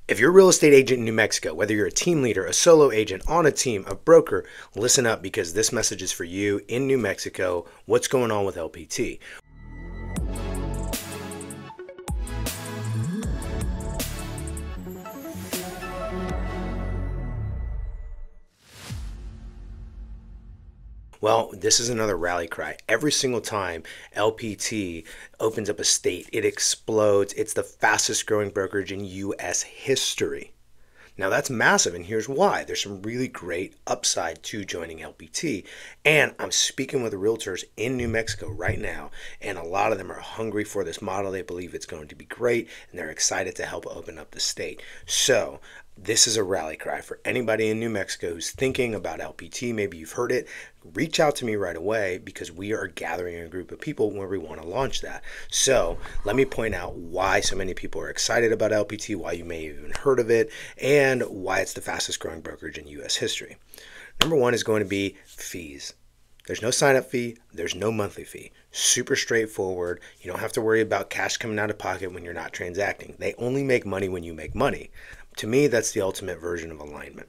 If you're a real estate agent in New Mexico, whether you're a team leader, a solo agent, on a team, a broker, listen up because this message is for you in New Mexico. What's going on with LPT? Well, this is another rally cry. Every single time LPT opens up a state, it explodes. It's the fastest growing brokerage in U.S. history. Now that's massive, and here's why. There's some really great upside to joining LPT. And I'm speaking with realtors in New Mexico right now, and a lot of them are hungry for this model. They believe it's going to be great, and they're excited to help open up the state. So this is a rally cry for anybody in New Mexico who's thinking about LPT. Maybe you've heard it. Reach out to me right away because we are gathering a group of people where we want to launch that. So let me point out why so many people are excited about LPT, why you may have even heard of it, and why it's the fastest growing brokerage in U.S. history. Number one is going to be fees. There's no sign-up fee. There's no monthly fee. Super straightforward. You don't have to worry about cash coming out of pocket when you're not transacting. They only make money when you make money. To me, that's the ultimate version of alignment.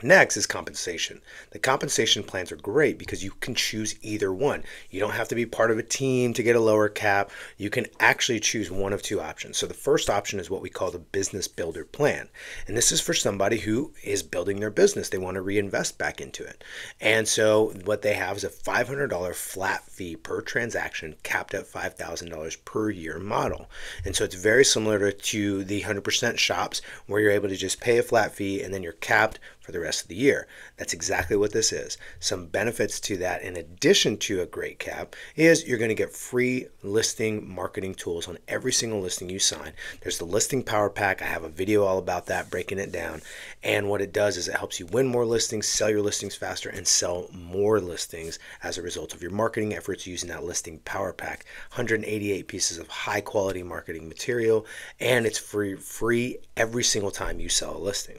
Next is compensation. The compensation plans are great because you can choose either one. You don't have to be part of a team to get a lower cap. You can actually choose one of two options. So the first option is what we call the business builder plan. And this is for somebody who is building their business. They want to reinvest back into it. And so what they have is a $500 flat fee per transaction capped at $5,000 per year model. And so it's very similar to the 100% shops where you're able to just pay a flat fee and then you're capped for the rest of the year. That's exactly what this is. Some benefits to that, in addition to a great cap, is you're going to get free listing marketing tools on every single listing you sign. There's the listing power pack. I have a video all about that, breaking it down. And what it does is it helps you win more listings, sell your listings faster, and sell more listings as a result of your marketing efforts using that listing power pack. 188 pieces of high quality marketing material, and it's free every single time you sell a listing.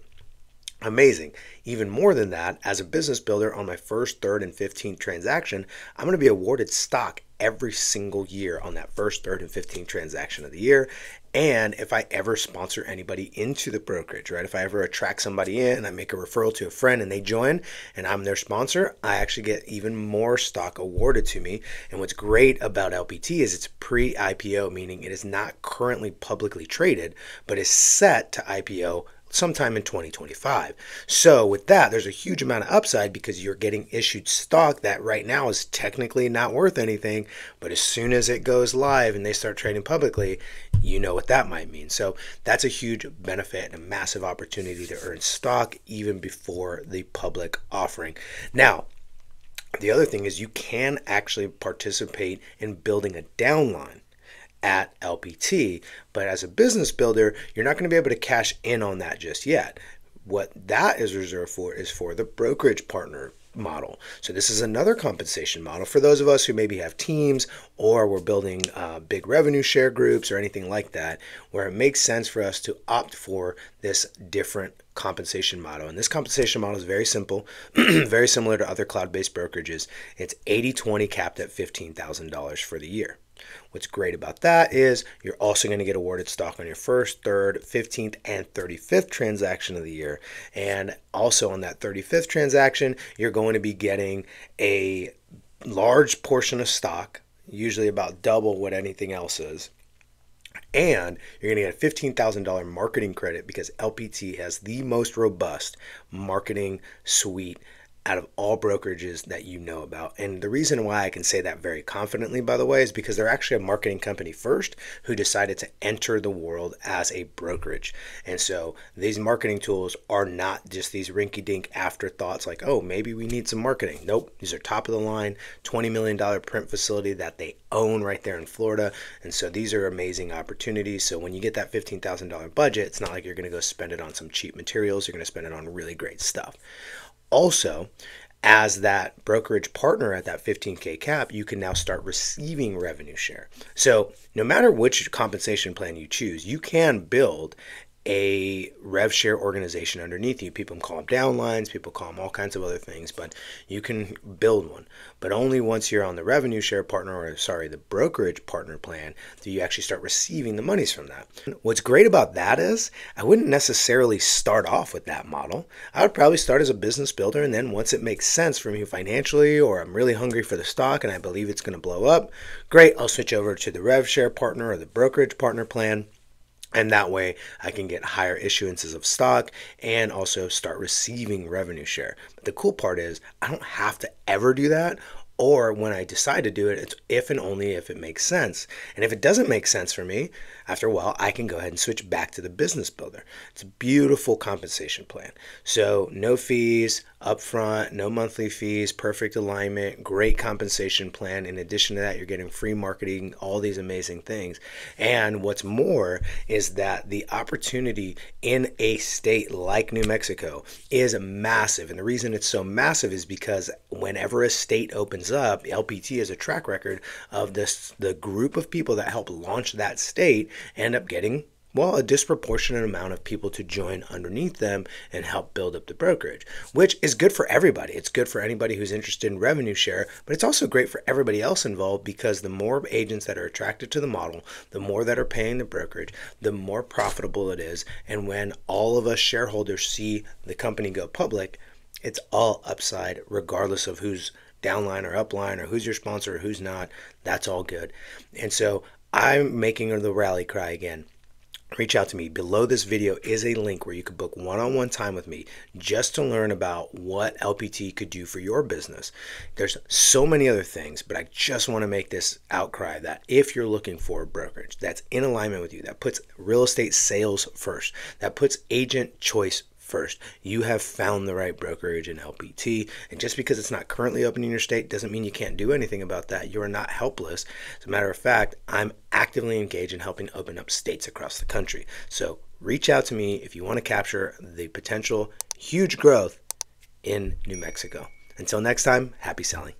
Amazing. Even more than that, as a business builder on my first, third, and 15th transaction, I'm going to be awarded stock every single year on that first, third, and 15th transaction of the year. And if I ever sponsor anybody into the brokerage, right? If I ever attract somebody in and I make a referral to a friend and they join and I'm their sponsor, I actually get even more stock awarded to me. And what's great about LPT is it's pre-IPO, meaning it is not currently publicly traded, but is set to IPO sometime in 2025. So with that, there's a huge amount of upside because you're getting issued stock that right now is technically not worth anything, but as soon as it goes live and they start trading publicly, you know what that might mean. So that's a huge benefit and a massive opportunity to earn stock even before the public offering. Now, the other thing is you can actually participate in building a downline at LPT, but as a business builder, you're not going to be able to cash in on that just yet. What that is reserved for is for the brokerage partner model. So this is another compensation model for those of us who maybe have teams or we're building big revenue share groups or anything like that, where it makes sense for us to opt for this different compensation model. And this compensation model is very simple, very similar to other cloud-based brokerages. It's 80-20 capped at $15,000 for the year. What's great about that is you're also going to get awarded stock on your first, third, 15th, and 35th transaction of the year. And also on that 35th transaction, you're going to be getting a large portion of stock, usually about double what anything else is. And you're going to get a $15,000 marketing credit because LPT has the most robust marketing suite out of all brokerages that you know about. And the reason why I can say that very confidently, by the way, is because they're actually a marketing company first who decided to enter the world as a brokerage. And so these marketing tools are not just these rinky-dink afterthoughts like, oh, maybe we need some marketing. Nope, these are top of the line, $20 million print facility that they own right there in Florida. And so these are amazing opportunities. So when you get that $15,000 budget, it's not like you're going to go spend it on some cheap materials. You're going to spend it on really great stuff. Also, as that brokerage partner at that 15K cap, you can now start receiving revenue share. So no matter which compensation plan you choose, you can build a rev share organization underneath you. People call them downlines, people call them all kinds of other things, but you can build one. But only once you're on the revenue share partner, or sorry, the brokerage partner plan, do you actually start receiving the monies from that. What's great about that is I wouldn't necessarily start off with that model. I would probably start as a business builder, and then once it makes sense for me financially, or I'm really hungry for the stock and I believe it's going to blow up, great, I'll switch over to the rev share partner or the brokerage partner plan. And that way I can get higher issuances of stock and also start receiving revenue share. But the cool part is I don't have to ever do that. Or when I decide to do it, it's if and only if it makes sense. And if it doesn't make sense for me, after a while, I can go ahead and switch back to the business builder. It's a beautiful compensation plan. So no fees upfront, no monthly fees, perfect alignment, great compensation plan. In addition to that, you're getting free marketing, all these amazing things. And what's more is that the opportunity in a state like New Mexico is massive. And the reason it's so massive is because whenever a state opens up, LPT has a track record of the group of people that help launch that state end up getting, well, a disproportionate amount of people to join underneath them and help build up the brokerage, which is good for everybody. It's good for anybody who's interested in revenue share, but it's also great for everybody else involved, because the more agents that are attracted to the model, the more that are paying the brokerage, the more profitable it is. And when all of us shareholders see the company go public, it's all upside regardless of who's downline or upline or who's your sponsor or who's not. That's all good. And so I'm making the rally cry again. Reach out to me. Below this video is a link where you can book one-on-one time with me just to learn about what LPT could do for your business. There's so many other things, but I just want to make this outcry that if you're looking for a brokerage that's in alignment with you, that puts real estate sales first, that puts agent choice first, you have found the right brokerage in LPT. And just because it's not currently open in your state doesn't mean you can't do anything about that. You are not helpless. As a matter of fact, I'm actively engaged in helping open up states across the country. So reach out to me if you want to capture the potential huge growth in New Mexico. Until next time, happy selling.